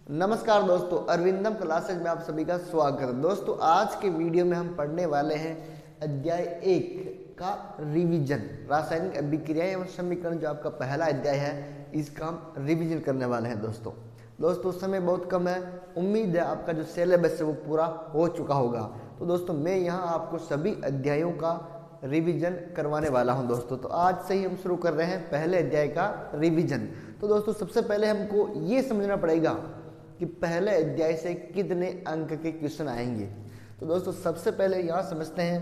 नमस्कार दोस्तों, अरविंदम क्लासेज में आप सभी का स्वागत है। दोस्तों आज के वीडियो में हम पढ़ने वाले हैं अध्याय 1 का रिवीजन, रासायनिक अभिक्रियाएं एवं समीकरण। जो आपका पहला अध्याय है इसका हम रिवीजन करने वाले हैं। दोस्तों समय बहुत कम है, उम्मीद है आपका जो सिलेबस है वो पूरा हो चुका होगा। तो दोस्तों मैं यहाँ आपको सभी अध्यायों का रिवीजन करवाने वाला हूं। दोस्तों आज से ही हम शुरू कर रहे हैं पहले अध्याय का रिवीजन। तो दोस्तों सबसे पहले हमको ये समझना पड़ेगा कि पहले अध्याय से कितने अंक के क्वेश्चन आएंगे। तो दोस्तों सबसे पहले यहाँ समझते हैं,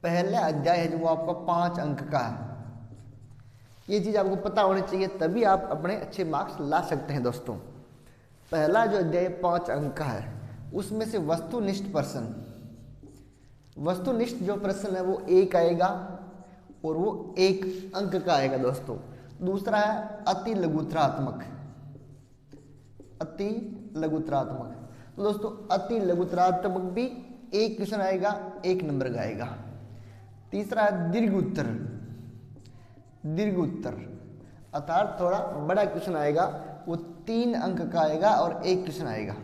पहला अध्याय है जो वो आपका 5 अंक का है। ये चीज़ आपको पता होनी चाहिए, तभी आप अपने अच्छे मार्क्स ला सकते हैं। दोस्तों पहला जो अध्याय 5 अंक का है उसमें से वस्तुनिष्ठ प्रश्न, वस्तुनिष्ठ जो प्रश्न है वो 1 आएगा और वो 1 अंक का आएगा। दोस्तों दूसरा है अति लघुत्रात्मक, अति लघुत्रात्मक। तो दोस्तों अति लघुत्रात्मक भी 1 क्वेश्चन आएगा, 1 नंबर का आएगा। तीसरा है दीर्घ उत्तर, दीर्घ उत्तर अर्थात थोड़ा बड़ा क्वेश्चन आएगा, वो 3 अंक का आएगा और 1 क्वेश्चन आएगा।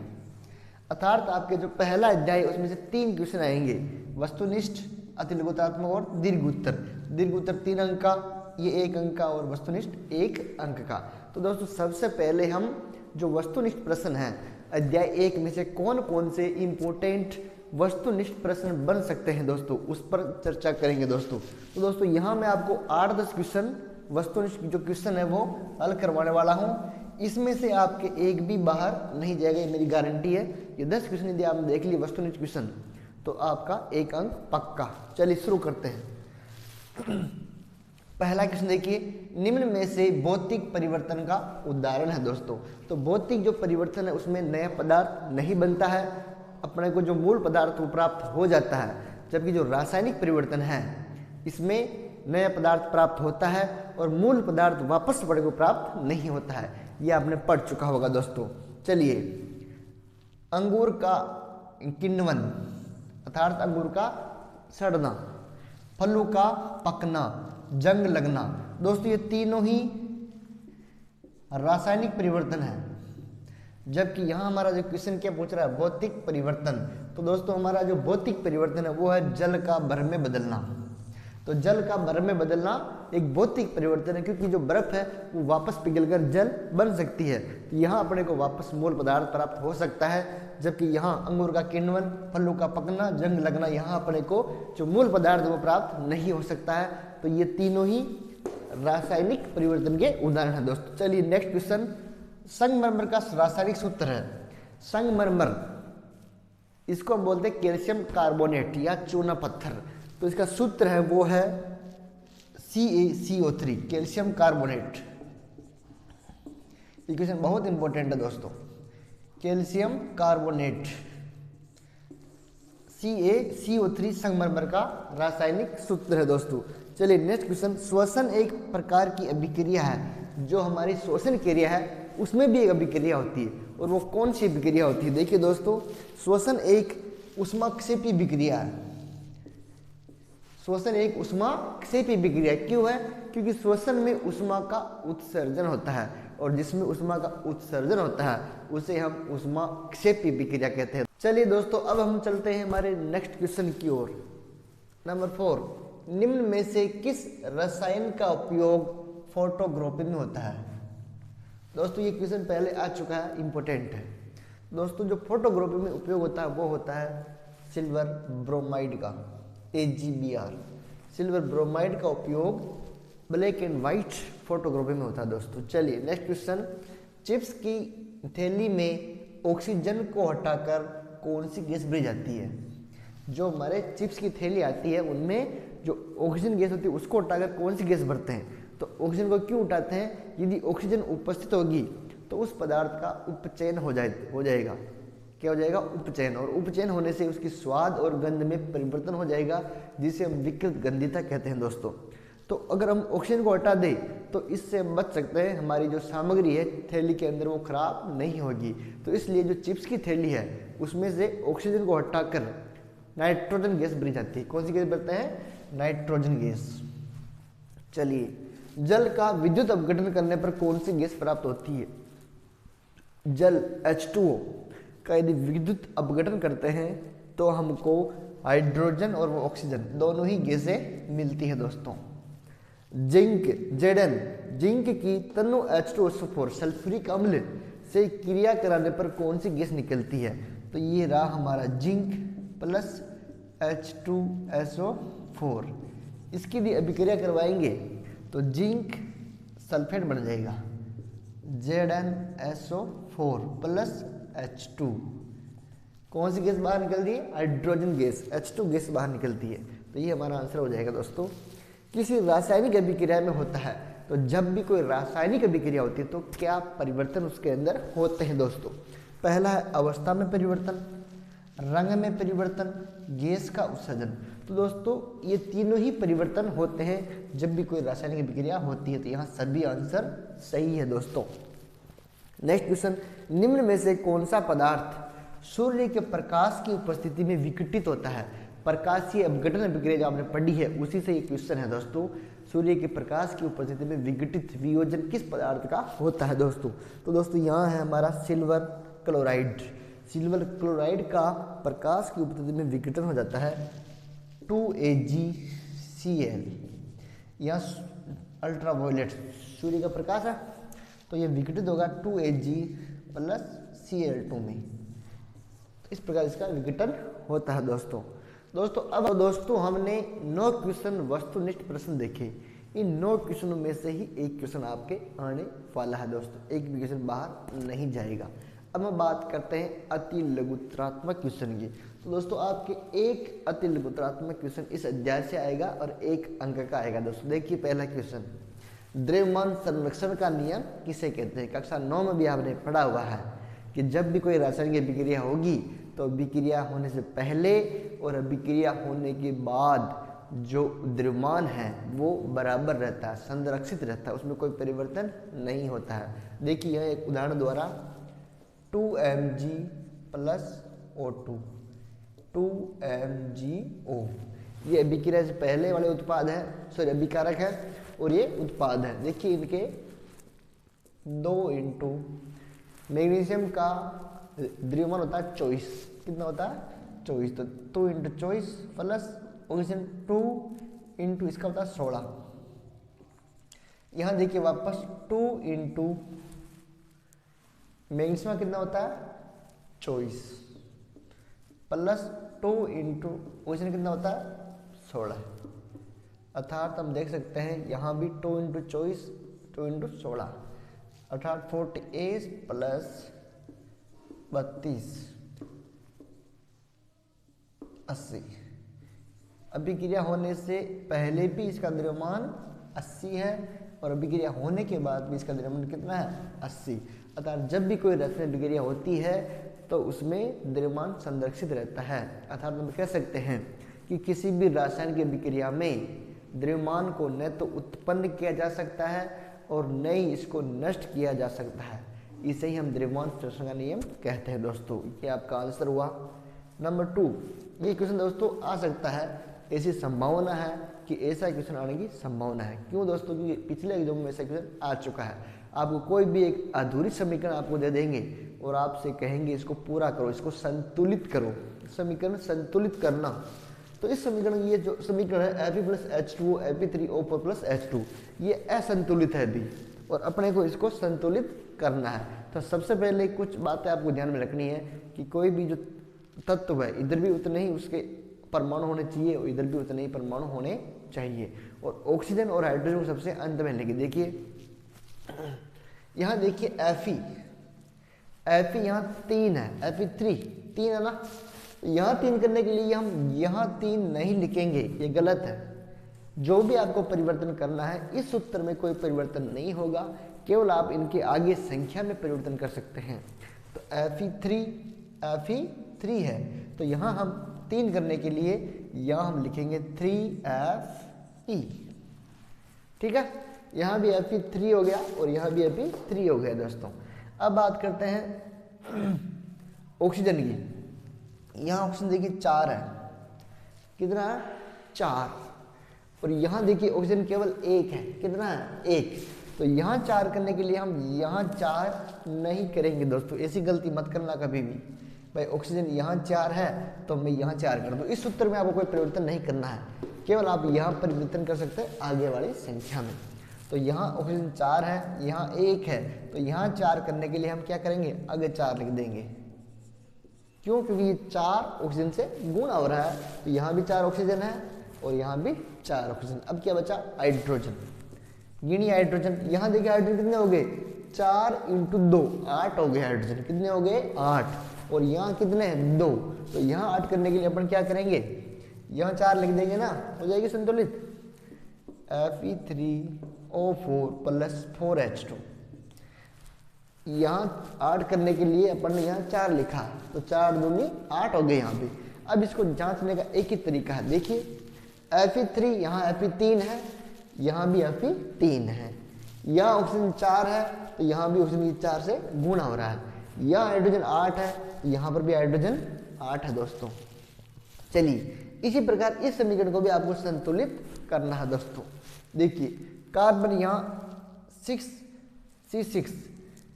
अर्थात आपके जो पहला अध्याय है उसमें से 3 क्वेश्चन आएंगे, वस्तुनिष्ठ, अति लघुत्रात्मक और दीर्घ उत्तर। दीर्घ उत्तर 3 अंक का, ये 1 अंक का, और वस्तुनिष्ठ 1 अंक का। तो दोस्तों सबसे पहले हम जो वस्तुनिष्ठ प्रश्न है अध्याय 1 में से कौन कौन से इंपोर्टेंट वस्तुनिष्ठ प्रश्न बन सकते हैं दोस्तों उस पर चर्चा करेंगे। तो दोस्तों यहाँ मैं आपको 8-10 क्वेश्चन वस्तुनिष्ठ जो क्वेश्चन है वो हल करवाने वाला हूँ। इसमें से आपके एक भी बाहर नहीं जाएगा, ये मेरी गारंटी है। ये 10 क्वेश्चन यदि आप देख लिए वस्तुनिष्ठ क्वेश्चन तो आपका 1 अंक पक्का। चलिए शुरू करते हैं। पहला क्वेश्चन देखिए, निम्न में से भौतिक परिवर्तन का उदाहरण है। दोस्तों तो भौतिक जो परिवर्तन है उसमें नया पदार्थ नहीं बनता है, अपने को जो मूल पदार्थ वो प्राप्त हो जाता है। जबकि जो रासायनिक परिवर्तन है इसमें नया पदार्थ प्राप्त होता है और मूल पदार्थ वापस अपने को प्राप्त नहीं होता है। ये आपने पढ़ चुका होगा। दोस्तों चलिए, अंगूर का किण्वन अर्थात अंगूर का सड़ना, फलों का पकना, जंग लगना। दोस्तों ये तीनों ही रासायनिक परिवर्तन है। जबकि यहाँ हमारा जो क्वेश्चन क्या पूछ रहा है, भौतिक परिवर्तन। तो दोस्तों हमारा जो भौतिक परिवर्तन है वो है जल का बर्फ में बदलना। तो जल का बर्फ में बदलना एक भौतिक परिवर्तन है, क्योंकि जो बर्फ है वो वापस पिघलकर जल बन सकती है। तो यहाँ अपने को वापस मूल पदार्थ प्राप्त हो सकता है। जबकि यहाँ अंगूर का किण्वन, फलों का पकना, जंग लगना, यहाँ अपने को जो मूल पदार्थ वो प्राप्त नहीं हो सकता है। तो ये तीनों ही रासायनिक परिवर्तन के उदाहरण हैं। दोस्तों चलिए नेक्स्ट क्वेश्चन, संगमरमर का रासायनिक सूत्र है। संगमरमर इसको हम बोलते हैं कैल्शियम कार्बोनेट या चूना पत्थर। तो इसका सूत्र है वो है CaCO3, कैल्शियम कार्बोनेट। ये क्वेश्चन बहुत इंपॉर्टेंट है दोस्तों, कैल्शियम कार्बोनेट CaCO3 संगमरमर का रासायनिक सूत्र है। दोस्तों चलिए नेक्स्ट क्वेश्चन, श्वसन एक प्रकार की अभिक्रिया है। जो हमारी श्वसन क्रिया है उसमें भी एक अभिक्रिया होती है, और वो कौन सी अभिक्रिया होती है? देखिए दोस्तों, श्वसन एक ऊष्माक्षेपी अभिक्रिया है। श्वसन एक ऊष्माक्षेपी अभिक्रिया क्यों है? क्योंकि श्वसन में ऊष्मा का उत्सर्जन होता है, और जिसमें ऊष्मा का उत्सर्जन होता है उसे हम ऊष्माक्षेपी अभिक्रिया कहते हैं। चलिए दोस्तों अब हम चलते हैं हमारे नेक्स्ट क्वेश्चन की ओर। नंबर 4, निम्न में से किस रसायन का उपयोग फोटोग्राफी में होता है? दोस्तों ये क्वेश्चन पहले आ चुका है, इंपॉर्टेंट है। दोस्तों जो फोटोग्राफी में उपयोग होता है वो होता है सिल्वर ब्रोमाइड का, AgBr। सिल्वर ब्रोमाइड का उपयोग ब्लैक एंड वाइट फोटोग्राफी में होता है। दोस्तों चलिए नेक्स्ट क्वेश्चन, चिप्स की थैली में ऑक्सीजन को हटाकर कौन सी गैस भरी जाती है? जो हमारे चिप्स की थैली आती है उनमें जो ऑक्सीजन गैस होती है उसको हटाकर कौन सी गैस भरते हैं? तो ऑक्सीजन को क्यों उठाते हैं? यदि ऑक्सीजन उपस्थित होगी तो उस पदार्थ का उपचयन हो जाएगा। क्या हो जाएगा? उपचयन। और उपचयन होने से उसकी स्वाद और गंध में परिवर्तन हो जाएगा, जिसे हम विकृत गंधिता कहते हैं। दोस्तों तो अगर हम ऑक्सीजन को हटा दें तो इससे हम बच सकते हैं, हमारी जो सामग्री है थैली के अंदर वो खराब नहीं होगी। तो इसलिए जो चिप्स की थैली है उसमें से ऑक्सीजन को हटाकर नाइट्रोजन गैस भरी जाती है। कौन सी गैस भरते हैं? Nitrogen gas. चलिए, जल का विद्युत अपघटन करने पर कौन सी गैस प्राप्त होती है? जल H2O का यदि विद्युत अपघटन करते हैं तो हमको हाइड्रोजन और वो ऑक्सीजन दोनों ही गैसें मिलती है दोस्तों। जिंक Zn, जिंक की तनु H2SO4 सल्फ्यूरिक अम्ल से क्रिया कराने पर कौन सी गैस निकलती है? तो ये रहा हमारा जिंक प्लस H2SO4। इसकी भी अभिक्रिया करवाएंगे तो जिंक सल्फेट बन जाएगा ZnSO4 प्लस H2। कौन सी गैस बाहर निकलती है? हाइड्रोजन गैस H2 गैस बाहर निकलती है। तो ये हमारा आंसर हो जाएगा दोस्तों। किसी रासायनिक अभिक्रिया में होता है, तो जब भी कोई रासायनिक अभिक्रिया होती है तो क्या परिवर्तन उसके अंदर होते हैं दोस्तों? पहला है अवस्था में परिवर्तन, रंग में परिवर्तन, गैस का उत्सर्जन। तो दोस्तों ये तीनों ही परिवर्तन होते हैं जब भी कोई रासायनिक अभिक्रिया होती है। तो यहाँ सभी आंसर सही है दोस्तों। नेक्स्ट क्वेश्चन, निम्न में से कौन सा पदार्थ सूर्य के प्रकाश की उपस्थिति में विघटित होता है? प्रकाशीय अपघटन अभिक्रिया जो आपने पढ़ी है उसी से ये क्वेश्चन है दोस्तों। सूर्य के प्रकाश की उपस्थिति में विघटित वियोजन किस पदार्थ का होता है दोस्तों? तो दोस्तों यहाँ है हमारा सिल्वर क्लोराइड। सिल्वर क्लोराइड का प्रकाश की उपस्थिति में विघटन हो जाता है 2AgCl। यहाँ अल्ट्रावायलेट सूर्य का प्रकाश है तो ये विघटित होगा 2Ag प्लस Cl2 में। तो इस प्रकार इसका विघटन होता है दोस्तों। अब दोस्तों हमने 9 क्वेश्चन वस्तुनिष्ठ प्रश्न देखे। इन 9 क्वेश्चनों में से ही एक क्वेश्चन आपके आने वाला है दोस्तों, एक भी क्वेश्चन बाहर नहीं जाएगा। अब हम बात करते हैं अति लघुत्रात्मक क्वेश्चन की। तो दोस्तों आपके एक अति लघुत्रात्मक क्वेश्चन इस अध्याय से आएगा और 1 अंक का आएगा दोस्तों। देखिए पहला क्वेश्चन, द्रव्यमान संरक्षण का नियम किसे कहते हैं? कक्षा 9 में भी आपने पढ़ा हुआ है कि जब भी कोई रासायनिक अभिक्रिया होगी तो अभिक्रिया होने से पहले और अभिक्रिया होने के बाद जो द्रव्यमान है वो बराबर रहता है, संरक्षित रहता है, उसमें कोई परिवर्तन नहीं होता है। देखिए यह एक उदाहरण द्वारा 2Mg प्लस O2, 2MgO, ये अभिक्रिया से पहले वाले उत्पाद है, सॉरी अभिकारक है, और ये उत्पाद है। देखिए इनके 2 इंटू मैग्नीशियम का द्रव्यमान होता है 24, कितना होता है 24, तो 2 इंटू 24 प्लस ऑक्सीजन 2 इंटू इसका होता है 16। यहाँ देखिए वापस 2 इंटू मैग्नीशियम कितना होता है 24 प्लस 2 इंटू ऑक्सीजन कितना होता है 16। अर्थात हम देख सकते हैं यहाँ भी 2 इंटू 24 2 इंटू 16 अर्थात 48 प्लस 32 80। अभिक्रिया होने से पहले भी इसका द्रव्यमान 80 है और अभिक्रिया होने के बाद भी इसका द्रव्यमान कितना है 80। अर्थात जब भी कोई रासायनिक अभिक्रिया होती है तो उसमें द्रव्यमान संरक्षित रहता है। अर्थात हम कह सकते हैं कि किसी भी रासायनिक अभिक्रिया में द्रव्यमान को न तो उत्पन्न किया जा सकता है और न ही इसको नष्ट किया जा सकता है। इसे ही हम द्रव्यमान संरक्षण का नियम कहते हैं दोस्तों। ये आपका आंसर हुआ। नंबर 2, ये क्वेश्चन दोस्तों आ सकता है, ऐसी संभावना है कि ऐसा क्वेश्चन आने की संभावना है। क्यों दोस्तों? क्योंकि पिछले एग्जाम में ऐसा क्वेश्चन आ चुका है। आपको कोई भी एक अधूरी समीकरण आपको दे देंगे और आपसे कहेंगे इसको पूरा करो, इसको संतुलित करो, समीकरण संतुलित करना। तो इस समीकरण ये जो समीकरण है Fe plus H2O Fe3O4 plus H2, ये असंतुलित है अभी और अपने को इसको संतुलित करना है। तो सबसे पहले कुछ बातें आपको ध्यान में रखनी है कि कोई भी जो तत्व है इधर भी उतने ही उसके परमाणु होने चाहिए और इधर भी उतने ही परमाणु होने चाहिए। और ऑक्सीजन और हाइड्रोजन को सबसे अंत में लेंगे। देखिए यहाँ देखिए Fe यहाँ 3 है, Fe3 3 है ना। यहाँ 3 करने के लिए हम यहाँ 3 नहीं लिखेंगे, ये गलत है। जो भी आपको परिवर्तन करना है इस सूत्र में कोई परिवर्तन नहीं होगा, केवल आप इनके आगे संख्या में परिवर्तन कर सकते हैं। तो Fe3 है, तो यहाँ हम 3 करने के लिए यहाँ हम लिखेंगे 3Fe। ठीक है, यहाँ भी Fe3 हो गया और यहाँ भी Fe3 हो गया दोस्तों। अब बात करते हैं ऑक्सीजन की। यहाँ ऑक्सीजन देखिए 4 है, कितना है 4, और यहाँ देखिए ऑक्सीजन केवल 1 है, कितना है 1। तो यहाँ 4 करने के लिए हम यहाँ 4 नहीं करेंगे दोस्तों, ऐसी गलती मत करना कभी भी। भाई ऑक्सीजन यहाँ 4 है तो मैं यहाँ 4 कर दूँ, इस सूत्र में आपको कोई परिवर्तन नहीं करना है, केवल आप यहाँ परिवर्तन कर सकते हैं आगे वाली संख्या में। तो यहाँ ऑक्सीजन 4 है, यहाँ 1 है, तो यहाँ 4 करने के लिए हम क्या करेंगे, आगे 4 लिख देंगे। क्यों? क्योंकि ये 4 ऑक्सीजन से गुणा हो रहा है, तो यहाँ भी 4 ऑक्सीजन है और यहाँ भी 4 ऑक्सीजन। अब क्या बचा, हाइड्रोजन। गिनिए हाइड्रोजन, यहाँ देखिए हाइड्रोजन कितने हो गए, 4 × 2 8 हो गए हाइड्रोजन, कितने हो गए 8, और यहाँ कितने हैं 2, तो यहाँ 8 करने के लिए अपन क्या करेंगे, यहाँ 4 लिख देंगे ना, हो जाएगी संतुलित। Fe3O4 + 4H2, यहाँ 8 करने के लिए अपन ने यहाँ 4 लिखा, तो 4 दूनी 8 हो गए यहाँ पे। अब इसको जांचने का एक ही तरीका है, देखिए Fe3 यहाँ Fe3 है, यहाँ भी Fe3 है, यहाँ ऑक्सीजन 4 है तो यहाँ भी ऑक्सीजन 4 से गुणा हो रहा है, यहाँ हाइड्रोजन 8 है तो यहाँ पर भी हाइड्रोजन 8 है दोस्तों। चलिए इसी प्रकार इस समीकरण को भी आपको संतुलित करना है दोस्तों। देखिए कार्बन यहाँ 6 C6,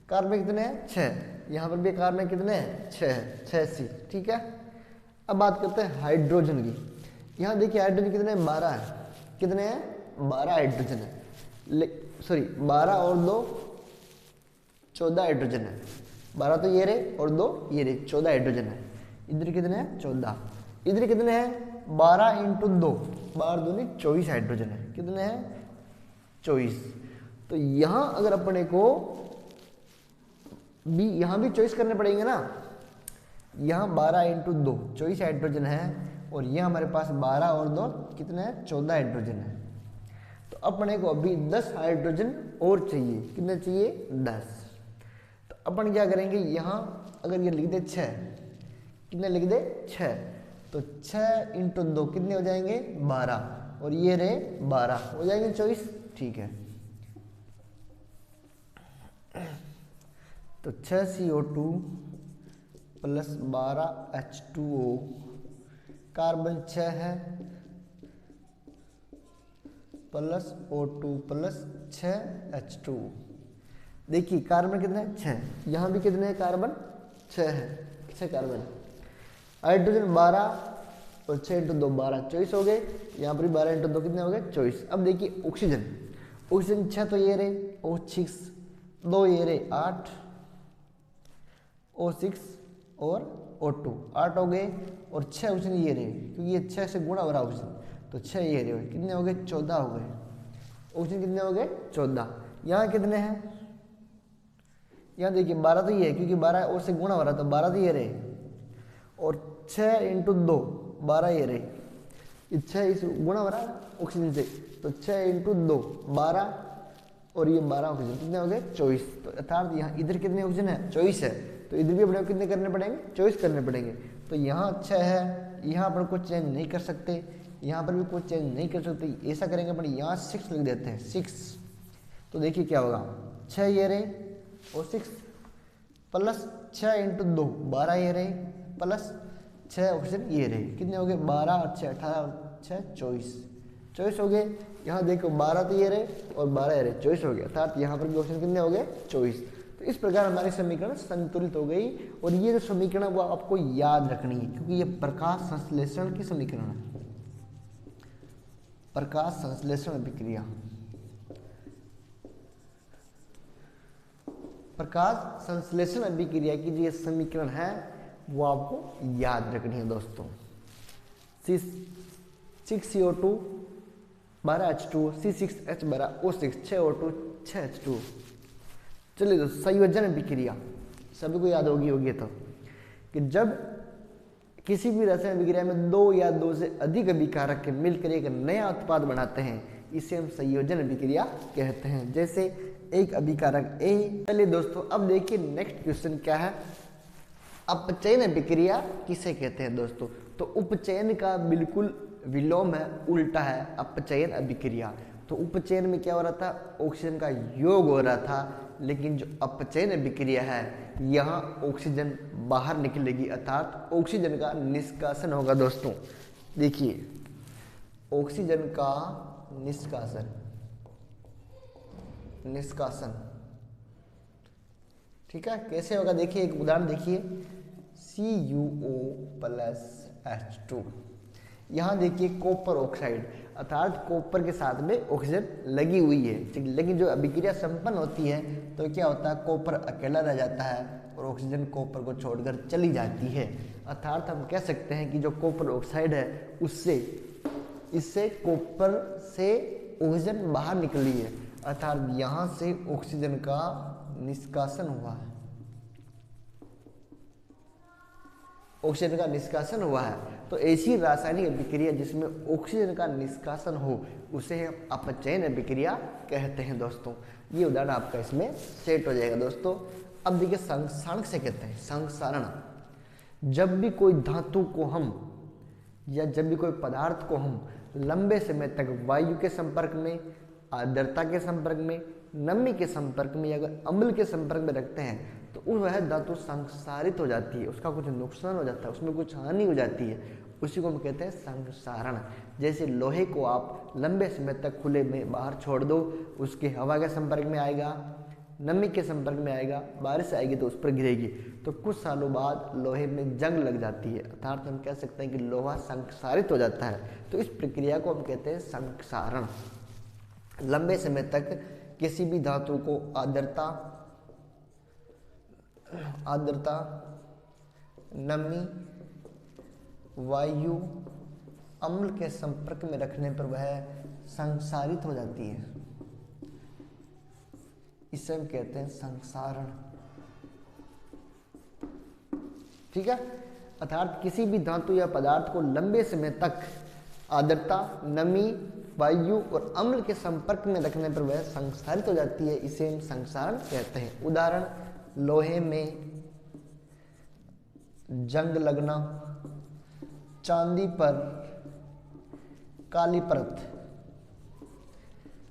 कार्बन कितने हैं 6, यहाँ पर भी कार्बन कितने हैं 6 है, 6C, ठीक है। अब बात करते हैं हाइड्रोजन की। यहाँ देखिए हाइड्रोजन कितने हैं 12 है, कितने हैं 12 हाइड्रोजन है, सॉरी 12 और 2 14 हाइड्रोजन है, 12 तो ये रहे और 2 ये रहे, 14 हाइड्रोजन है। इधर कितने हैं 14, इधर कितने हैं 12 × 2, 12 दूनी 24 हाइड्रोजन है, कितने हैं 24। तो यहाँ अगर अपने को भी यहाँ भी चॉइस करने पड़ेंगे ना, यहाँ 12 × 2 24 हाइड्रोजन है और यहाँ हमारे पास 12 और 2 कितने हैं 14 हाइड्रोजन है। तो अपने को अभी 10 हाइड्रोजन और चाहिए, कितने चाहिए 10। तो अपन क्या करेंगे, यहाँ अगर ये लिख दे 6, कितने लिख दे 6, तो 6 × 2 कितने हो जाएंगे 12, और ये रहे 12 हो जाएंगे 24, ठीक है। तो 6CO2 + 12H2O, कार्बन 6 है प्लस O2 + 6H2। देखिए कार्बन कितने हैं 6, यहाँ भी कितने हैं कार्बन 6 है, 6 कार्बन। हाइड्रोजन 12 और 6 × 2 12, 24 हो गए, यहाँ पर भी 12 × 2 कितने हो गए 24। अब देखिए ऑक्सीजन, ऑक्सीजन 6 तो ये रहे O6, 2 ये रहे 8 O6 और O2, 8 हो गए, और 6 ऑक्सीजन ये रहे, क्योंकि ये 6 से गुणा हो रहा ऑक्सीजन, तो 6 ये रहे, कितने हो गए 14 हो गए, ऑक्सीजन कितने हो गए 14। यहाँ कितने हैं, यहाँ देखिए 12 तो ये है, क्योंकि 12 और से गुणा हो रहा, तो 12 तो ये रहे, और 6 × 2 12 ये रहे, ये 6 इस गुणा हो रहा है ऑक्सीजन से, तो 6 × 2 12, और ये 12 ऑक्सीजन कितने हो गए 24। तो अर्थात यहाँ इधर कितने ऑक्सीजन है 24 है, तो इधर भी अपने कितने करने पड़ेंगे 24 करने पड़ेंगे। तो यहाँ 6 है, यहाँ पर कुछ चेंज नहीं कर सकते, यहाँ पर भी कुछ चेंज नहीं कर सकते, ऐसा करेंगे अपन यहाँ 6 लिख देते हैं 6। तो देखिए क्या होगा, 6 ये रहे और 6 प्लस 6 × 2 12 ये रहे, प्लस 6 ऑक्सीजन ये रहे, कितने हो गए 12 और 6 18 और 6 24, 24 हो गए। यहाँ देखो 12 तो ये रहे और 12 ये रहे, 24 हो गया, अर्थात यहाँ पर भी ऑक्सीजन कितने हो गए 24। तो इस प्रकार हमारी समीकरण संतुलित हो गई। और ये जो समीकरण है वो आपको याद रखनी है, क्योंकि ये प्रकाश संश्लेषण की समीकरण है, प्रकाश संश्लेषण अभिक्रिया, प्रकाश संश्लेषण अभिक्रिया की जो ये समीकरण है वो आपको याद रखनी है दोस्तों। 6CO2 12H2, C6H बराबर O6, 6O2 6H2। चलिए दोस्तों, संयोजन अभिक्रिया सभी को याद होगी तो, कि जब किसी भी रासायनिक अभिक्रिया में 2 या 2 से अधिक अभिकारक के मिलकर एक नया उत्पाद बनाते हैं, इसे हम संयोजन अभिक्रिया कहते हैं। जैसे एक अभिकारक A। चलिए दोस्तों, अब देखिए नेक्स्ट क्वेश्चन क्या है, अपचयन अभिक्रिया किसे कहते हैं दोस्तों। तो उपचयन का बिल्कुल विलोम है, उल्टा है अपचयन अभिक्रिया। तो उपचयन में क्या हो रहा था, ऑक्सीजन का योग हो रहा था, लेकिन जो अपचयन अभिक्रिया है यहाँ ऑक्सीजन बाहर निकलेगी, अर्थात ऑक्सीजन का निष्कासन होगा दोस्तों। देखिए ऑक्सीजन का निष्कासन, निष्कासन। ठीक है, कैसे होगा देखिए, एक उदाहरण देखिए, CuO+H2। यहाँ देखिए कॉपर ऑक्साइड, अर्थात कॉपर के साथ में ऑक्सीजन लगी हुई है, ठीक, लेकिन जो अभिक्रिया संपन्न होती है तो क्या होता है, कॉपर अकेला रह जाता है और ऑक्सीजन कॉपर को छोड़कर चली जाती है। अर्थात हम कह सकते हैं कि जो कॉपर ऑक्साइड है इससे कॉपर से ऑक्सीजन बाहर निकली है, अर्थात यहाँ से ऑक्सीजन का निष्कासन हुआ है, ऑक्सीजन का निष्कासन हुआ है। तो ऐसी रासायनिक अभिक्रिया जिसमें ऑक्सीजन का निष्कासन हो उसे हम अपचयन अभिक्रिया कहते हैं दोस्तों। ये उदाहरण आपका इसमें सेट हो जाएगा दोस्तों। अब देखिए संसारण से कहते हैं संसारण, जब भी कोई धातु को हम या जब भी कोई पदार्थ को हम लंबे समय तक वायु के संपर्क में, आर्द्रता के संपर्क में, नमी के संपर्क में या अगर अम्ल के संपर्क में रखते हैं तो वह धातु संसारित हो जाती है, उसका कुछ नुकसान हो जाता है, उसमें कुछ हानि हो जाती है, उसी को हम कहते हैं संसारण। जैसे लोहे को आप लंबे समय तक खुले में बाहर छोड़ दो, उसके हवा के संपर्क में आएगा, नमी के संपर्क में आएगा, बारिश आएगी तो उस पर गिरेगी, तो कुछ सालों बाद लोहे में जंग लग जाती है, अर्थात हम कह सकते हैं कि लोहा संसारित हो जाता है। तो इस प्रक्रिया को हम कहते हैं संसारण। लंबे समय तक किसी भी धातु को आर्द्रता, नमी, वायु, अम्ल के संपर्क में रखने पर वह संसारित हो जाती है, इसे हम कहते हैं संसारण। ठीक है, अर्थात किसी भी धातु या पदार्थ को लंबे समय तक आर्द्रता, नमी, वायु और अम्ल के संपर्क में रखने पर वह संसारित हो जाती है, इसे हम संसारण कहते हैं। उदाहरण, लोहे में जंग लगना, चांदी पर काली परत।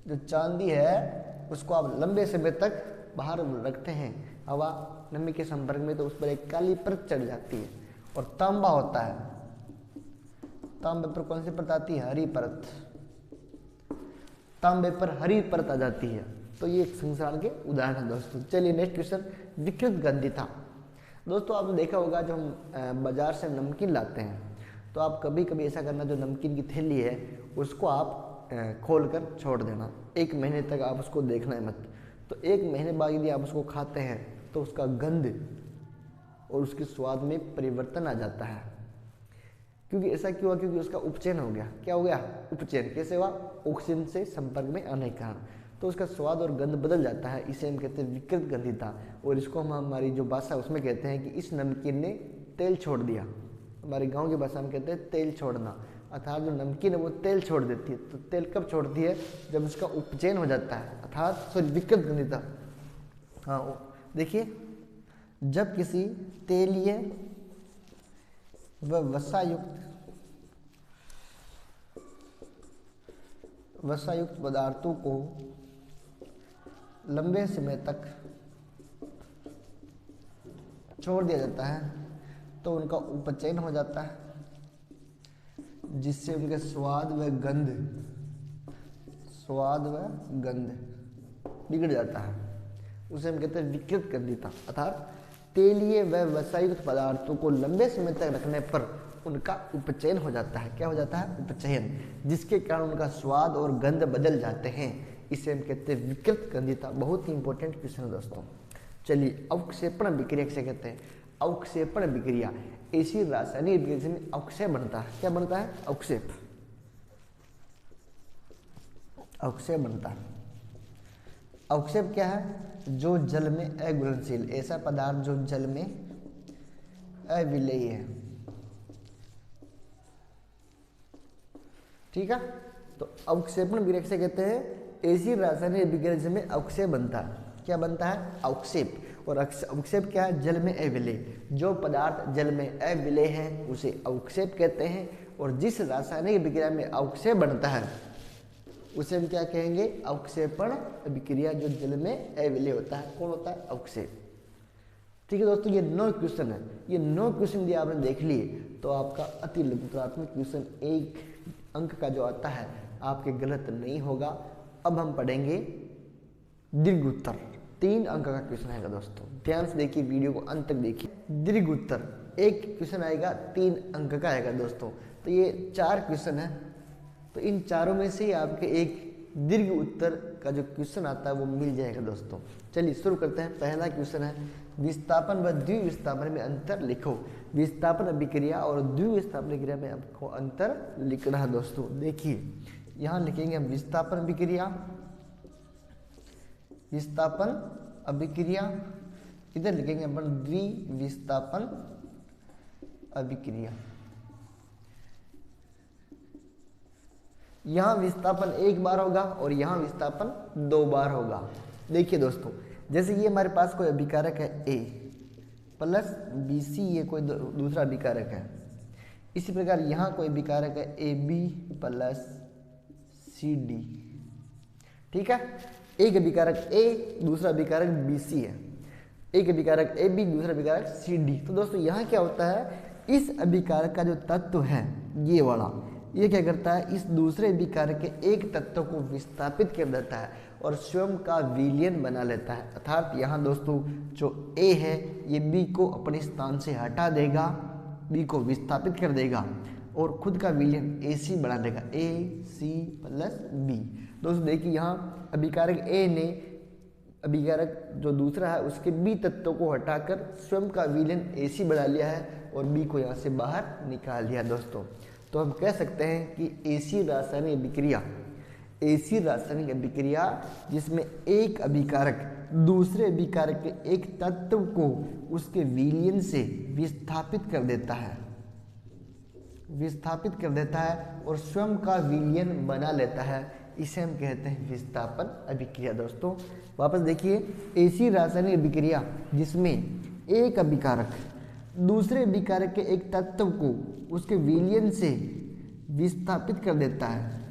जो चांदी है उसको आप लंबे समय तक बाहर रखते हैं हवा नमी के संपर्क में, तो उस पर एक काली परत चढ़ जाती है। और तांबा होता है, तांबे पर कौन सी परत आती है, हरी परत, तांबे पर हरी परत आ जाती है। तो ये एक संसारण के उदाहरण है दोस्तों। चलिए नेक्स्ट क्वेश्चन, विकृत गंधिता। दोस्तों आपने देखा होगा जब हम बाजार से नमकीन लाते हैं तो आप कभी कभी ऐसा करना, जो नमकीन की थैली है उसको आप खोल कर छोड़ देना, 1 महीने तक आप उसको देखना है मत। तो 1 महीने बाद यदि आप उसको खाते हैं तो उसका गंध और उसके स्वाद में परिवर्तन आ जाता है। क्योंकि ऐसा क्यों हुआ, क्योंकि उसका उपचयन हो गया। क्या हो गया, उपचयन। कैसे हुआ, ऑक्सीजन से संपर्क में आने के कारण, तो उसका स्वाद और गंध बदल जाता है, इसे हम कहते हैं विकृत गंधिता। और इसको हम हमारी जो भाषा उसमें कहते हैं कि इस नमकीन ने तेल छोड़ दिया। हमारे गांव की भाषा में कहते हैं तेल छोड़ना, अर्थात जो नमकीन है वो तेल छोड़ देती है। तो तेल कब छोड़ती है, जब उसका उपचयन हो जाता है, अर्थात विकृत गंधिता। हाँ देखिए, जब किसी तेलीय व वसायुक्त पदार्थों को लंबे समय तक छोड़ दिया जाता है तो उनका उपचयन हो जाता है, जिससे उनके स्वाद व गंध बिगड़ जाता है, उसे हम कहते हैं विकृत गंधिता। अर्थात तेलीय व वसायुक्त पदार्थों को लंबे समय तक रखने पर उनका उपचयन हो जाता है। क्या हो जाता है, उपचयन, जिसके कारण उनका स्वाद और गंध बदल जाते हैं, इसे हम कहते हैं विकृत गंधिता। बहुत ही इंपॉर्टेंट क्वेश्चन है दोस्तों। चलिए, अवक्षेपण अभिक्रिया किसे कहते हैं, अवक्षेपण अभिक्रिया ऐसी रासायनिक अभिक्रिया जिसमें अवक्षेप बनता है। क्या बनता है, अवक्षेप बनता है। अवक्षेप क्या है, जो जल में अघुलनशील, ऐसा पदार्थ जो जल में अविलेयी है। ठीक है, तो अवक्षेपण अभिक्रिया किसे कहते हैं, ऐसी रासायनिक अभिक्रिया जिसमें अवक्षेप बनता है। क्या बनता है, अवक्षेप। और अवक्षेप क्या है, जल में अविलेय, जो पदार्थ जल में अविलेय है उसे अवक्षेप कहते हैं। और जिस रासायनिक अभिक्रिया में अवक्षेप बनता है उसे हम क्या कहेंगे, अवक्षेपण अभिक्रिया, जो जल में अविलेय होता है। कौन होता है, अवक्षेप। ठीक है दोस्तों, ये 9 क्वेश्चन है। ये 9 क्वेश्चन यदि आपने देख लिए तो आपका अति लघुत्रात्मक क्वेश्चन 1 अंक का जो आता है आपके गलत नहीं होगा। अब हम पढ़ेंगे दीर्घ उत्तर 3 अंक का क्वेश्चन आएगा दोस्तों, ध्यान से देखिए, वीडियो को अंत तक देखिए। दीर्घ उत्तर एक क्वेश्चन आएगा 3 अंक का आएगा दोस्तों। तो ये 4 क्वेश्चन है, तो इन चारों में से आपके एक दीर्घ उत्तर का जो क्वेश्चन आता है वो मिल जाएगा दोस्तों। चलिए शुरू करते हैं। पहला क्वेश्चन है, विस्थापन व द्विविस्थापन में अंतर लिखो। विस्थापन अभिक्रिया और द्विविस्थापन अभिक्रिया में आपको अंतर लिखना है दोस्तों। देखिए यहाँ लिखेंगे हम विस्थापन अभिक्रिया, विस्थापन अभिक्रिया, इधर लिखेंगे अपन द्विविस्थापन अभिक्रिया। यहाँ विस्थापन 1 बार होगा और यहाँ विस्थापन 2 बार होगा। देखिए दोस्तों, जैसे ये हमारे पास कोई अभिकारक है A प्लस BC, ये कोई दूसरा अभिकारक है। इसी प्रकार यहाँ कोई अभिकारक है AB प्लस CD, ठीक है। एक अभिकारक A, दूसरा अभिकारक BC है, एक अभिकारक AB, दूसरा अभिकारक CD। तो दोस्तों यहाँ क्या होता है, इस अभिकारक का जो तत्व है ये वाला, ये क्या करता है, इस दूसरे अभिकारक के एक तत्व को विस्थापित कर देता है और स्वयं का विलयन बना लेता है। अर्थात यहाँ दोस्तों जो A है ये B को अपने स्थान से हटा देगा, B को विस्थापित कर देगा और खुद का विलयन AC बना देगा, AC प्लस B। दोस्तों देखिए यहाँ अभिकारक A ने अभिकारक जो दूसरा है उसके B तत्व को हटाकर स्वयं का विलयन AC बना लिया है और B को यहाँ से बाहर निकाल दिया दोस्तों। तो हम कह सकते हैं कि AC रासायनिक अभिक्रिया, AC रासायनिक अभिक्रिया जिसमें एक अभिकारक दूसरे अभिकारक के एक तत्व को उसके विलयन से विस्थापित कर देता है, विस्थापित कर देता है और स्वयं का विलयन बना लेता है, इसे हम कहते हैं विस्थापन अभिक्रिया। दोस्तों वापस देखिए, AC रासायनिक अभिक्रिया जिसमें एक अभिकारक दूसरे अभिकारक के एक तत्व को उसके विलयन से विस्थापित कर देता है,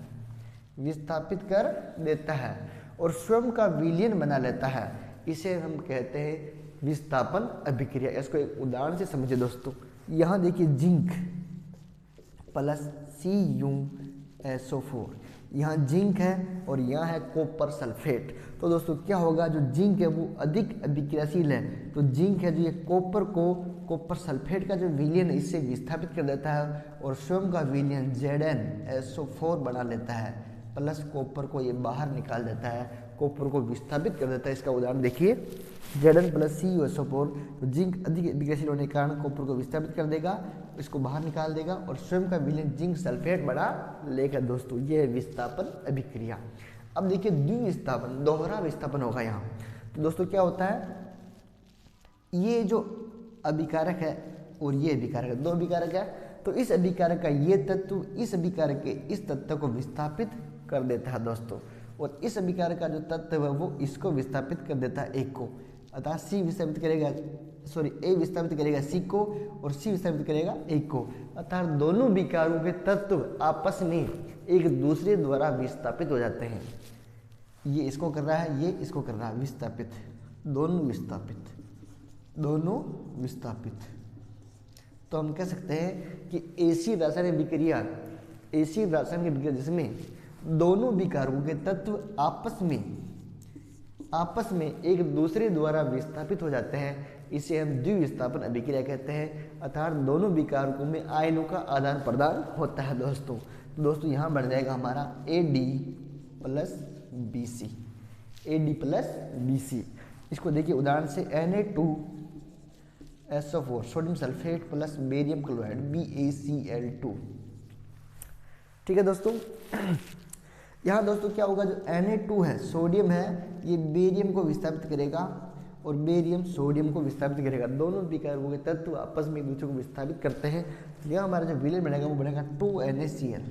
विस्थापित कर देता है और स्वयं का विलयन बना लेता है, इसे हम कहते हैं विस्थापन अभिक्रिया। इसको एक उदाहरण से समझिए दोस्तों। यहाँ देखिए जिंक प्लस CuSO4, यहाँ जिंक है और यहाँ है कॉपर सल्फेट। तो दोस्तों क्या होगा, जो जिंक है वो अधिक अभिक्रियाशील है, तो जिंक है जो ये कॉपर को कॉपर सल्फेट का जो विलयन इससे विस्थापित कर देता है और स्वयं का विलयन ZnSO4 बना लेता है, प्लस कॉपर को ये बाहर निकाल देता है, कॉपर को विस्थापित कर देता है। इसका उदाहरण देखिए, Zn प्लस CuSO4, तो जिंक अधिक अभिक्रियाशील होने के कारण कॉपर को विस्थापित कर देगा, इसको बाहर निकाल देगा और स्वयं का विलयन जिंक सल्फेट बना लेगा। दोस्तों ये है विस्थापन अभिक्रिया। अब देखिए द्विविस्थापन, दोहरा विस्थापन होगा यहाँ। तो दोस्तों क्या होता है, ये जो अभिकारक है और ये अभिकारक है, 2 अभिकारक है, तो इस अभिकारक का ये तत्व इस अभिकारक के इस तत्व को विस्थापित कर देता है दोस्तों, और इस अभिकारक का जो तत्व है वो इसको विस्थापित कर देता है एक को, अतः C विस्थापित करेगा, सॉरी A विस्थापित करेगा C को और C विस्थापित करेगा एक को, अतः दोनों विकारों के तत्व आपस में एक दूसरे द्वारा विस्थापित हो जाते हैं। ये इसको कर रहा है, ये इसको कर रहा है, विस्थापित, दोनों विस्थापित, दोनों विस्थापित। तो हम कह सकते हैं कि AC रासायनिक अभिक्रिया, AC रासायनिक अभिक्रिया जिसमें दोनों विकारों के तत्व आपस में एक दूसरे द्वारा विस्थापित हो जाते हैं, इसे हम द्विविस्थापन अभिक्रिया कहते हैं। अर्थात दोनों विकारकों में आयनों का आदान प्रदान होता है दोस्तों। तो दोस्तों यहाँ बढ़ जाएगा हमारा AD plus BC, AD plus BC। इसको देखिए उदाहरण से Na2SO4 sodium sulphate plus barium chloride BaCl2, ठीक है दोस्तों। यहाँ दोस्तों क्या होगा, जो Na2 है, सोडियम है, ये बेरियम को विस्थापित करेगा और बेरियम सोडियम को विस्थापित करेगा, दोनों विकारकों के तत्व आपस में एक दूसरे को विस्थापित करते हैं। यहाँ हमारा जो विलयन बनेगा वो बनेगा 2NaCl,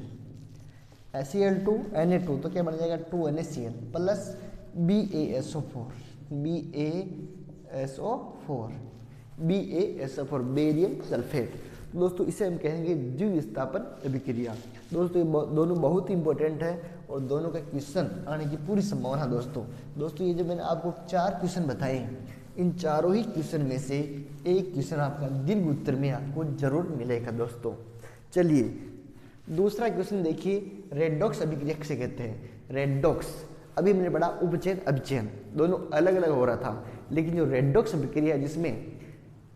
Cl2 Na2, तो क्या बन जाएगा 2NaCl plus BaSO4 barium sulphate. तो दोस्तों इसे हम कहेंगे द्विविस्थापन अभिक्रिया। दोस्तों ये दोनों बहुत ही इंपॉर्टेंट है और दोनों का क्वेश्चन आने की पूरी संभावना दोस्तों ये जो मैंने आपको 4 क्वेश्चन बताए, इन चारों ही क्वेश्चन में से एक क्वेश्चन आपका दीर्घ उत्तर में आपको जरूर मिलेगा दोस्तों। चलिए दूसरा क्वेश्चन देखिए, रेडॉक्स अभिक्रिया किसे कहते हैं। रेडॉक्स अभी हमने पढ़ा उपचयन अपचयन, दोनों अलग अलग हो रहा था, लेकिन जो रेडॉक्स अभिक्रिया जिसमें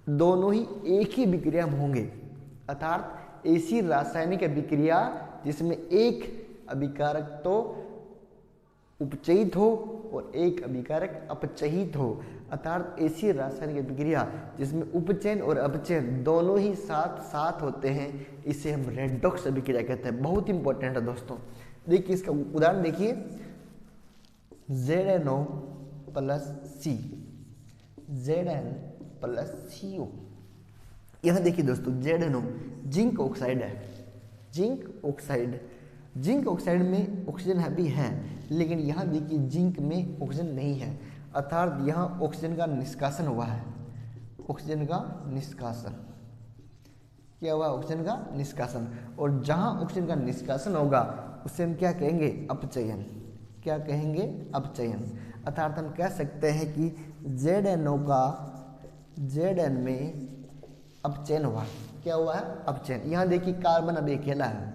दोनों ही एक ही विक्रिया में होंगे, अर्थात ऐसी रासायनिक अभिक्रिया जिसमें एक अभिकारक तो उपचयित हो और एक अभिकारक अपचयित हो, अर्थात ऐसी रासायनिक अभिक्रिया जिसमें उपचयन और अपचयन दोनों ही साथ साथ होते हैं, इसे हम रेडॉक्स अभिक्रिया कहते हैं। बहुत इंपॉर्टेंट है दोस्तों। देखिए इसका उदाहरण देखिए, ZnO plus C, Zn plus CO। यहाँ देखिए दोस्तों, ZnO जिंक ऑक्साइड है, जिंक ऑक्साइड, जिंक ऑक्साइड में ऑक्सीजन भी है, लेकिन यहाँ देखिए जिंक में ऑक्सीजन नहीं है, अर्थात यहाँ ऑक्सीजन का निष्कासन हुआ है, ऑक्सीजन का निष्कासन, क्या हुआ, ऑक्सीजन का निष्कासन। और जहाँ ऑक्सीजन का निष्कासन होगा उसे हम क्या कहेंगे, अपचयन, क्या कहेंगे, अपचयन। अर्थात हम कह सकते हैं कि ZnO का Zn में अपचयन हुआ, क्या हुआ है, अपचयन। यहाँ देखिए कार्बन अब अकेला है,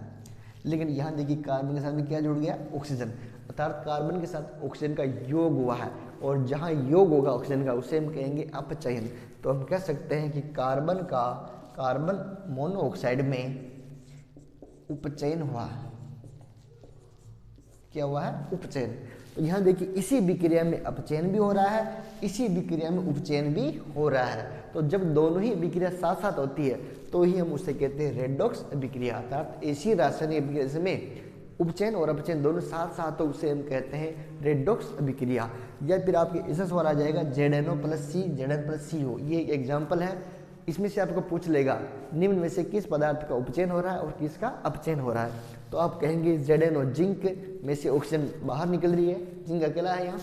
लेकिन यहाँ देखिए कार्बन के साथ में क्या जुड़ गया, ऑक्सीजन, अर्थात कार्बन के साथ ऑक्सीजन का योग हुआ है, और जहाँ योग होगा ऑक्सीजन का उसे हम कहेंगे अपचयन। तो हम कह सकते हैं कि कार्बन मोनोऑक्साइड में उपचयन हुआ, क्या हुआ है, उपचयन। तो यहाँ देखिए इसी विक्रिया में अपचयन भी हो रहा है, इसी विक्रिया में उपचयन भी हो रहा है। तो जब दोनों ही विक्रिया साथ साथ होती है तो ही हम उसे कहते हैं रेडॉक्स अभिक्रिया, अर्थात ऐसी रासायनिक अभिक्रिया में उपचयन और अपचयन दोनों साथ साथ, तो उसे हम कहते हैं रेडॉक्स अभिक्रिया। या फिर आपके ऐसा सवाल आ जाएगा ZnO plus C, Zn plus CO, ये एक एग्जाम्पल है। इसमें से आपको पूछ लेगा निम्न में से किस पदार्थ का उपचयन हो रहा है और किसका अपचयन हो रहा है, तो आप कहेंगे ZnO जिंक में से ऑक्सीजन बाहर निकल रही है, जिंक अकेला है यहाँ,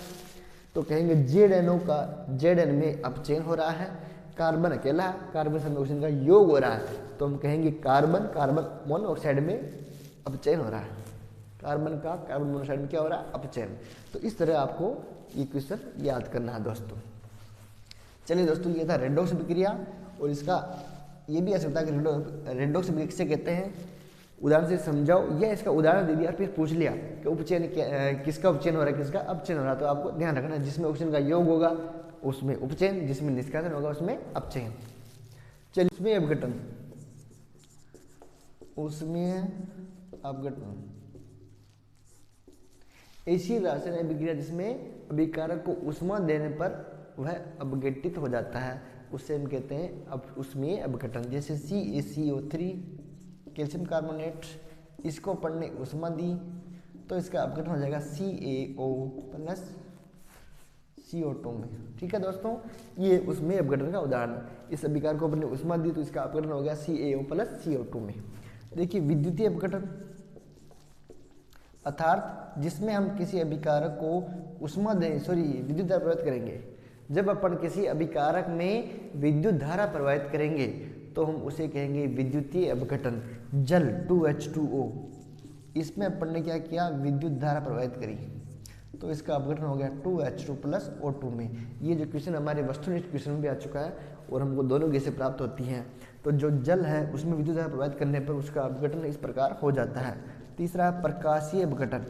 तो कहेंगे ZnO का Zn में अपचयन हो रहा है, कार्बन अकेला है, कार्बन से ऑक्सीजन का योग हो रहा है, तो हम कहेंगे कार्बन मोनोऑक्साइड में अपचयन हो रहा है, कार्बन मोनोऑक्साइड में क्या हो रहा है, अपचयन। तो इस तरह आपको ये क्वेश्चन याद करना है दोस्तों। चलिए दोस्तों, ये था रेडॉक्स अभिक्रिया, और इसका ये भी ऐसा होता है कि रेडॉक्स अभिक्रिया किसे कहते हैं, उदाहरण से समझाओ, या इसका उदाहरण दे दिया फिर पूछ लिया कि उपचयन किसका उपचयन हो रहा है, किसका अपचयन हो रहा है, तो आपको ध्यान रखना जिसमें ऑक्सीजन का योग होगा उसमें उपचयन, जिसमें निष्कासन होगा उसमें अपचयन। चलिए उसमें अपघटन, उसमें अपघटन ऐसी रासायनिक अभिक्रिया जिसमें अभिकारक को ऊष्मा देने पर वह अपघटित हो जाता है, उससे हम कहते हैं अब उसमें अपघटन। जैसे CaCO3 कैल्शियम कार्बोनेट, इसको अपन ने ऊष्मा दी तो इसका अपघटन हो जाएगा CaO प्लस CO2 में। ठीक है दोस्तों, ये उसमें अपघटन का उदाहरण। इस अभिकारक को अपन ने ऊष्मा दी तो इसका अपघटन हो गया CaO प्लस CO2 में। देखिए विद्युतीय अपघटन, अर्थात जिसमें हम किसी अभिकारक को ऊष्मा दें, विद्युत धारा प्रवाहित करेंगे। जब अपन किसी अभिकारक में विद्युत धारा प्रवाहित करेंगे तो हम उसे कहेंगे विद्युतीय अपघटन। जल 2H2O, इसमें अपन ने क्या किया, विद्युत धारा प्रवाहित करी, तो इसका अपघटन हो गया 2H2 प्लस O2 में। ये जो क्वेश्चन हमारे वस्तुनिष्ठ क्वेश्चन में भी आ चुका है और हमको दोनों गैसें प्राप्त होती हैं। तो जो जल है उसमें विद्युत धारा प्रवाहित करने पर उसका अपघटन इस प्रकार हो जाता है। तीसरा है प्रकाशीय अपघटन।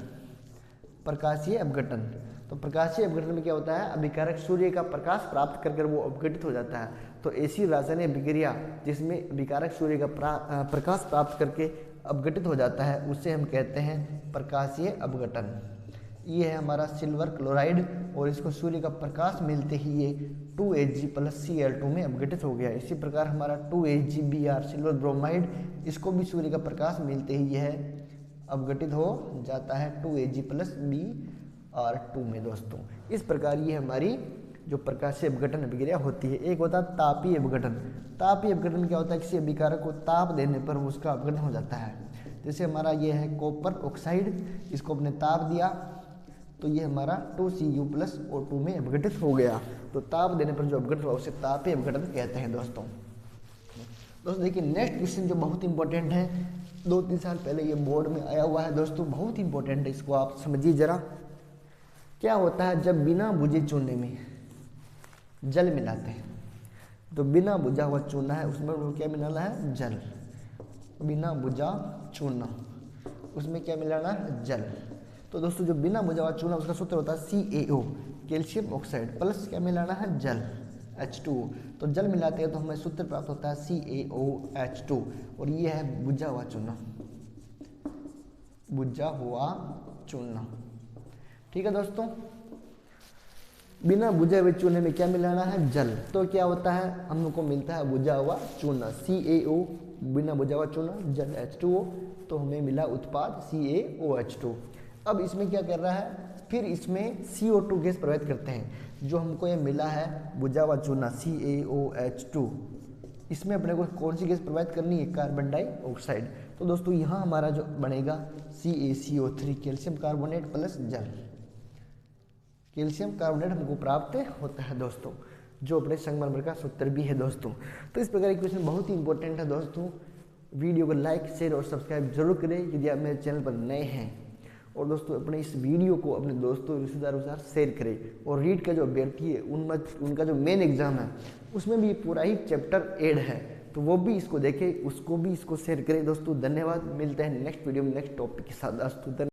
प्रकाशीय अपघटन, तो प्रकाशीय अपघटन में क्या होता है, अभिकारक सूर्य का प्रकाश प्राप्त कर वो अपघटित हो जाता है। तो ऐसी रासायनिक अभिक्रिया जिसमें अभिकारक सूर्य का प्रकाश प्राप्त करके अपघटित हो जाता है उसे हम कहते हैं प्रकाशीय अपघटन। ये है हमारा सिल्वर क्लोराइड, और इसको सूर्य का प्रकाश मिलते ही ये 2Ag प्लस Cl2 में अपघटित हो गया। इसी प्रकार हमारा 2AgBr सिल्वर ब्रोमाइड, इसको भी सूर्य का प्रकाश मिलते ही यह अपघटित हो जाता है 2Ag प्लस Br2 में दोस्तों। इस प्रकार ये हमारी जो प्रकाशीय अपघटन अभिक्रिया होती है। एक होता है तापीय अपघटन। तापीय अपघटन में क्या होता है, किसी अभिकारक को ताप देने पर उसका अपघटन हो जाता है। जैसे हमारा ये है कॉपर ऑक्साइड, इसको अपने ताप दिया तो ये हमारा 2Cu प्लस O2 में अपघटित हो गया। तो ताप देने पर जो अपघटन हुआ उसे तापीय अपघटन कहते हैं दोस्तों। देखिए नेक्स्ट क्वेश्चन जो बहुत इंपॉर्टेंट है, 2-3 साल पहले ये बोर्ड में आया हुआ है दोस्तों, बहुत इंपॉर्टेंट है, इसको आप समझिए जरा। क्या होता है जब बिना बुझे चूने में जल मिलाते हैं, तो बिना बुझा हुआ चूना है उसमें क्या मिलाना है, जल। बिना बुझा चूना उसमें क्या मिलाना है, जल। तो दोस्तों जो बिना बुझा हुआ चूना उसका सूत्र होता है CaO, कैल्शियम ऑक्साइड प्लस क्या मिलाना है, जल H2O। तो जल मिलाते हैं तो हमें सूत्र प्राप्त होता है CaOH2 और ये है बुझा हुआ चूना, बुझा हुआ चूना। ठीक है दोस्तों, बिना बुझे हुए चूने में क्या मिलाना है, जल। तो क्या होता है, हम लोग को मिलता है बुझा हुआ चूना CaO, बिना बुझा हुआ चूना, जल H2O, तो हमें मिला उत्पाद CaOH2। अब इसमें क्या कर रहा है, फिर इसमें CO2 गैस प्रवाहित करते हैं। जो हमको ये मिला है बुझा हुआ चूना CaOH2, इसमें अपने को कौन सी गैस प्रवाहित करनी है, कार्बन डाइऑक्साइड। तो दोस्तों यहाँ हमारा जो बनेगा CaCO3, कैल्शियम कार्बोनेट प्लस जल, कैल्शियम कार्बोनेट हमको प्राप्त होता है दोस्तों, जो अपने संगमरमर का सूत्र भी है दोस्तों। तो इस प्रकार की क्वेश्चन बहुत ही इंपॉर्टेंट है दोस्तों। वीडियो को लाइक शेयर और सब्सक्राइब जरूर करें यदि आप मेरे चैनल पर नए हैं। और दोस्तों अपने इस वीडियो को अपने दोस्तों रिश्तेदारों के साथ शेयर करें। और रीट का जो अभ्यर्थी है उनका जो मेन एग्जाम है उसमें भी पूरा ही चैप्टर ऐड है, तो वो भी इसको देखें, उसको भी इसको शेयर करें दोस्तों। धन्यवाद, मिलते हैं नेक्स्ट वीडियो में नेक्स्ट टॉपिक के साथ दोस्तों।